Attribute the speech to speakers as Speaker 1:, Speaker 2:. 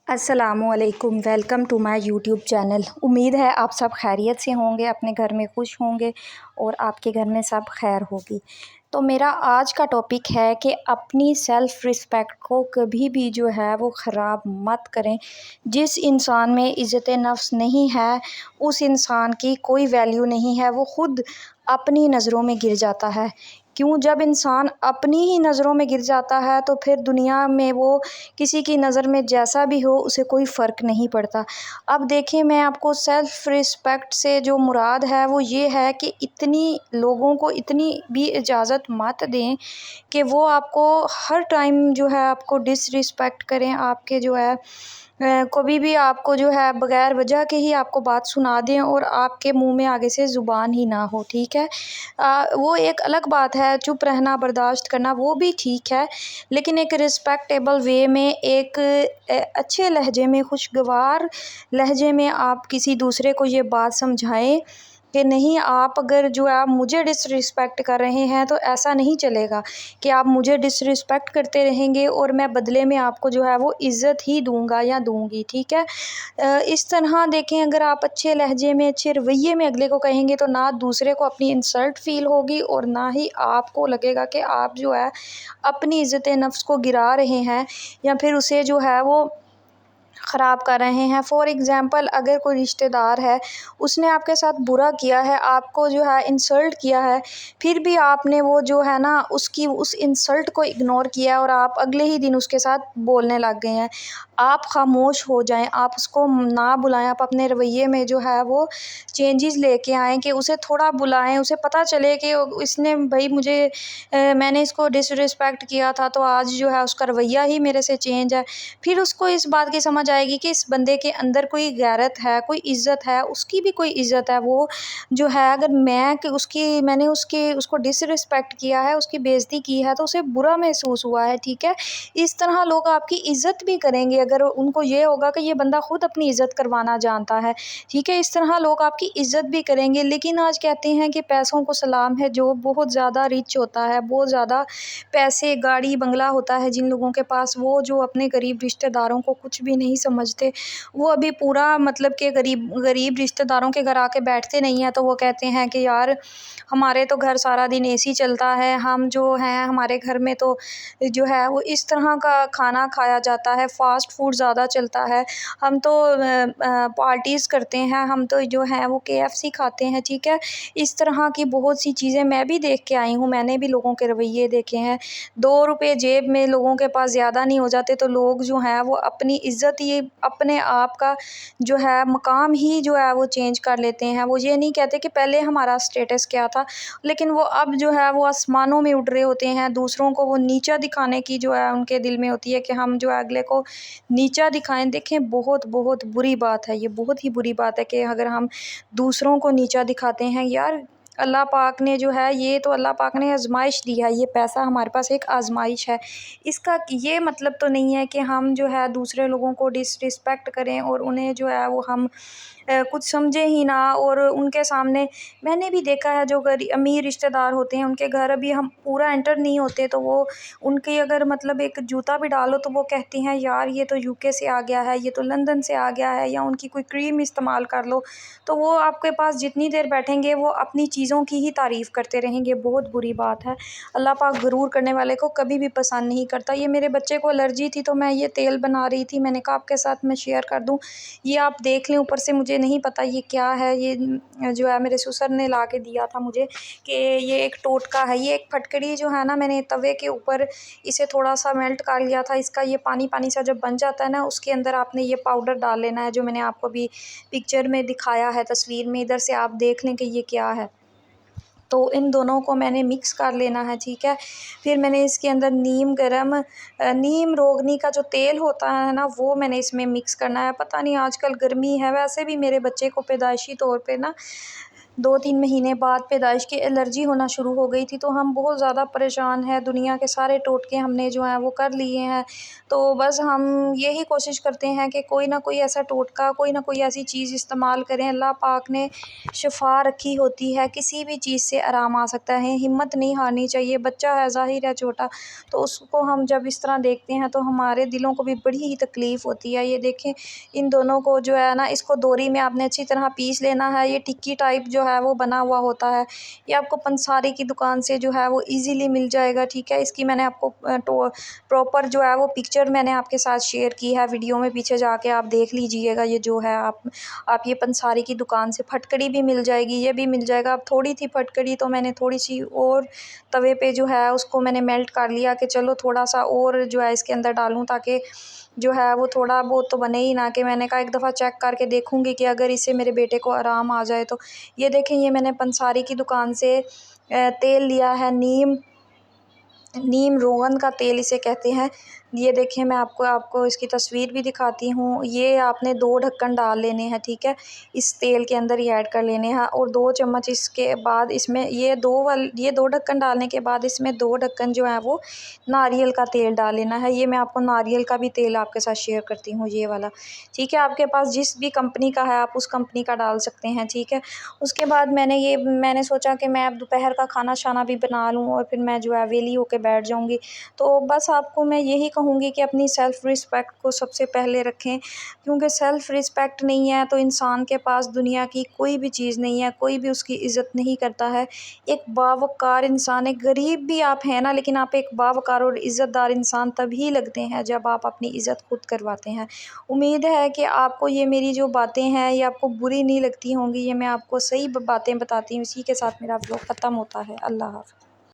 Speaker 1: अस्सलामुअलैकुम, welcome to my YouTube channel. उम्मीद है आप सब खैरियत से होंगे, अपने घर में खुश होंगे और आपके घर में सब खैर होगी। तो मेरा आज का टॉपिक है कि अपनी सेल्फ़ रिस्पेक्ट को कभी भी जो है वो ख़राब मत करें। जिस इंसान में इज़्ज़त नफ्स नहीं है, उस इंसान की कोई वैल्यू नहीं है, वो ख़ुद अपनी नज़रों में गिर जाता है। क्यों? जब इंसान अपनी ही नज़रों में गिर जाता है तो फिर दुनिया में वो किसी की नज़र में जैसा भी हो उसे कोई फ़र्क नहीं पड़ता। अब देखिए, मैं आपको सेल्फ़ रिस्पेक्ट से जो मुराद है वो ये है कि इतनी लोगों को इतनी भी इजाज़त मत दें कि वो आपको हर टाइम जो है आपको डिसरिस्पेक्ट करें, आपके जो है कभी भी आपको जो है बग़ैर वजह के ही आपको बात सुना दें और आपके मुँह में आगे से ज़ुबान ही ना हो, ठीक है? वो एक अलग बात है, चुप रहना, बर्दाश्त करना वो भी ठीक है, लेकिन एक रिस्पेक्टेबल वे में एक अच्छे लहजे में, खुशगवार लहजे में आप किसी दूसरे को ये बात समझाएँ कि नहीं, आप अगर जो है आप मुझे डिसरिस्पेक्ट कर रहे हैं तो ऐसा नहीं चलेगा कि आप मुझे डिसरिस्पेक्ट करते रहेंगे और मैं बदले में आपको जो है वो इज़्ज़त ही दूँगा या दूँगी, ठीक है? इस तरह देखें, अगर आप अच्छे लहजे में, अच्छे रवैये में अगले को कहेंगे तो ना दूसरे को अपनी इंसल्ट फ़ील होगी और ना ही आपको लगेगा कि आप जो है अपनी इज़्ज़त नफ्स को गिरा रहे हैं या फिर उसे जो है वो ख़राब कर रहे हैं। फ़ॉर एग्ज़ाम्पल, अगर कोई रिश्तेदार है, उसने आपके साथ बुरा किया है, आपको जो है इंसल्ट किया है, फिर भी आपने वो जो है ना उसकी उस इंसल्ट को इग्नोर किया और आप अगले ही दिन उसके साथ बोलने लग गए हैं। आप ख़ामोश हो जाएँ, आप उसको ना बुलाएँ, आप अपने रवैये में जो है वो चेंजेस लेके आएँ कि उसे थोड़ा बुलाएँ, उसे पता चले कि इसने भई मुझे मैंने इसको डिसरिस्पेक्ट किया था तो आज जो है उसका रवैया ही मेरे से चेंज है। फिर उसको इस बात की समझ आएगी कि इस बंदे के अंदर कोई गैरत है, कोई इज़्ज़त है, उसकी भी कोई इज़्ज़त है। वो जो है, अगर मैंने उसको डिसरिस्पेक्ट किया है, उसकी बेइज़्ज़ती की है तो उसे बुरा महसूस हुआ है, ठीक है? इस तरह लोग आपकी इज़्ज़त भी करेंगे अगर उनको ये होगा कि ये बंदा खुद अपनी इज़्ज़त करवाना जानता है, ठीक है? इस तरह लोग आपकी इज़्ज़त भी करेंगे। लेकिन आज कहते हैं कि पैसों को सलाम है, जो बहुत ज़्यादा रिच होता है, बहुत ज़्यादा पैसे, गाड़ी, बंगला होता है जिन लोगों के पास, वो जो अपने गरीब रिश्तेदारों को कुछ भी नहीं समझते। वो अभी पूरा मतलब कि गरीब गरीब रिश्तेदारों के घर आके बैठते नहीं हैं तो वो कहते हैं कि यार हमारे तो घर सारा दिन एसी चलता है, हम जो हैं हमारे घर में तो जो है वो इस तरह का खाना खाया जाता है, फ़ास्ट फूड ज़्यादा चलता है, हम तो पार्टीज़ करते हैं, हम तो जो है वो केएफसी खाते हैं, ठीक है? इस तरह की बहुत सी चीज़ें मैं भी देख के आई हूँ, मैंने भी लोगों के रवैये देखे हैं। 2 रुपए जेब में लोगों के पास ज़्यादा नहीं हो जाते तो लोग जो हैं वो अपनी इज़्ज़त ही, अपने आप का जो है मकाम ही जो है वो चेंज कर लेते हैं। वो ये नहीं कहते कि पहले हमारा स्टेटस क्या था, लेकिन वो अब जो है वो आसमानों में उड़ रहे होते हैं। दूसरों को वो नीचा दिखाने की जो है उनके दिल में होती है कि हम जो है अगले को नीचा दिखाएँ। देखें, बहुत बहुत बुरी बात है, ये बहुत ही बुरी बात है कि अगर हम दूसरों को नीचा दिखाते हैं। यार, अल्लाह पाक ने जो है, ये तो अल्लाह पाक ने आज़माइश दी है, ये पैसा हमारे पास एक आज़माइश है। इसका ये मतलब तो नहीं है कि हम जो है दूसरे लोगों को डिसरिस्पेक्ट करें और उन्हें जो है वो हम कुछ समझें ही ना। और उनके सामने मैंने भी देखा है, जो अमीर रिश्तेदार होते हैं उनके घर अभी हम पूरा एंटर नहीं होते तो वो उनके अगर मतलब एक जूता भी डालो तो वो कहती हैं यार ये तो यूके से आ गया है, ये तो लंदन से आ गया है, या उनकी कोई क्रीम इस्तेमाल कर लो तो वो आपके पास जितनी देर बैठेंगे वो अपनी चीज़ों की ही तारीफ़ करते रहेंगे। बहुत बुरी बात है। अल्लाह पाक गुरूर करने वाले को कभी भी पसंद नहीं करता। ये मेरे बच्चे को एलर्जी थी तो मैं ये तेल बना रही थी, मैंने कहा आपके साथ मैं शेयर कर दूँ, ये आप देख लें। ऊपर से मुझे नहीं पता ये क्या है, ये जो है मेरे ससुर ने ला के दिया था मुझे कि ये एक टोटका है, ये एक फटकड़ी जो है ना, मैंने तवे के ऊपर इसे थोड़ा सा मेल्ट कर लिया था। इसका ये पानी पानी सा जब बन जाता है ना, उसके अंदर आपने ये पाउडर डाल लेना है, जो मैंने आपको अभी पिक्चर में दिखाया है, तस्वीर में। इधर से आप देख लें कि ये क्या है। तो इन दोनों को मैंने मिक्स कर लेना है, ठीक है? फिर मैंने इसके अंदर नीम रोगनी का जो तेल होता है ना, वो मैंने इसमें मिक्स करना है। पता नहीं आजकल गर्मी है, वैसे भी मेरे बच्चे को पैदाइशी तौर पे ना 2-3 महीने बाद पैदाइश की एलर्जी होना शुरू हो गई थी। तो हम बहुत ज़्यादा परेशान हैं, दुनिया के सारे टोटके हमने जो हैं वो कर लिए हैं। तो बस हम यही कोशिश करते हैं कि कोई ना कोई ऐसा टोटका, कोई ना कोई ऐसी चीज़ इस्तेमाल करें। अल्लाह पाक ने शिफ़ा रखी होती है, किसी भी चीज़ से आराम आ सकता है, हिम्मत नहीं हारनी चाहिए। बच्चा है, ज़ाहिर है छोटा, तो उसको हम जब इस तरह देखते हैं तो हमारे दिलों को भी बड़ी ही तकलीफ़ होती है। ये देखें, इन दोनों को जो है ना, इसको दोरी में आपने अच्छी तरह पीस लेना है। ये टिक्की टाइप जो है वो बना हुआ होता है, ये आपको पंसारी की दुकान से जो है वो ईज़िली मिल जाएगा, ठीक है। इसकी मैंने आपको प्रॉपर जो है वो पिक्चर मैंने आपके साथ शेयर की है वीडियो में, पीछे जाके आप देख लीजिएगा। ये जो है आप ये पंसारी की दुकान से फटकड़ी भी मिल जाएगी, ये भी मिल जाएगा। अब थोड़ी थी फटकड़ी, तो मैंने थोड़ी सी और तवे पे जो है उसको मैंने मेल्ट कर लिया कि चलो थोड़ा सा और जो है इसके अंदर डालूँ, ताकि जो है वो थोड़ा बहुत तो बने ही ना। कि मैंने कहा एक दफ़ा चेक करके देखूँगी कि अगर इससे मेरे बेटे को आराम आ जाए तो। ये देखें, ये मैंने पंसारी की दुकान से तेल लिया है, नीम रोगन का तेल इसे कहते हैं। ये देखें, मैं आपको इसकी तस्वीर भी दिखाती हूँ। ये आपने 2 ढक्कन डाल लेने हैं, ठीक है। इस तेल के अंदर ये ऐड कर लेने हैं, और 2 चम्मच इसके बाद इसमें ये 2 ढक्कन डालने के बाद इसमें 2 ढक्कन जो है वो नारियल का तेल डाल लेना है। ये मैं आपको नारियल का भी तेल आपके साथ शेयर करती हूँ, ये वाला, ठीक है। आपके पास जिस भी कंपनी का है आप उस कंपनी का डाल सकते हैं, ठीक है। उसके बाद मैंने सोचा कि मैं अब दोपहर का खाना शाना भी बना लूँ और फिर मैं जो है वेली होके बैठ जाऊँगी। तो बस आपको मैं यही कहूँगी कि अपनी सेल्फ़ रिस्पेक्ट को सबसे पहले रखें, क्योंकि सेल्फ़ रिस्पेक्ट नहीं है तो इंसान के पास दुनिया की कोई भी चीज़ नहीं है, कोई भी उसकी इज़्ज़त नहीं करता है। एक बावक़ार इंसान, एक गरीब भी आप हैं ना, लेकिन आप एक बावक़ार और इज़्ज़तदार इंसान तभी लगते हैं जब आप अपनी इज़्ज़त खुद करवाते हैं। उम्मीद है कि आपको ये मेरी जो बातें हैं ये आपको बुरी नहीं लगती होंगी। ये मैं आपको सही बातें बताती हूँ। इसी के साथ मेरा व्लॉग ख़त्म होता है। अल्लाह हाफ़िज़।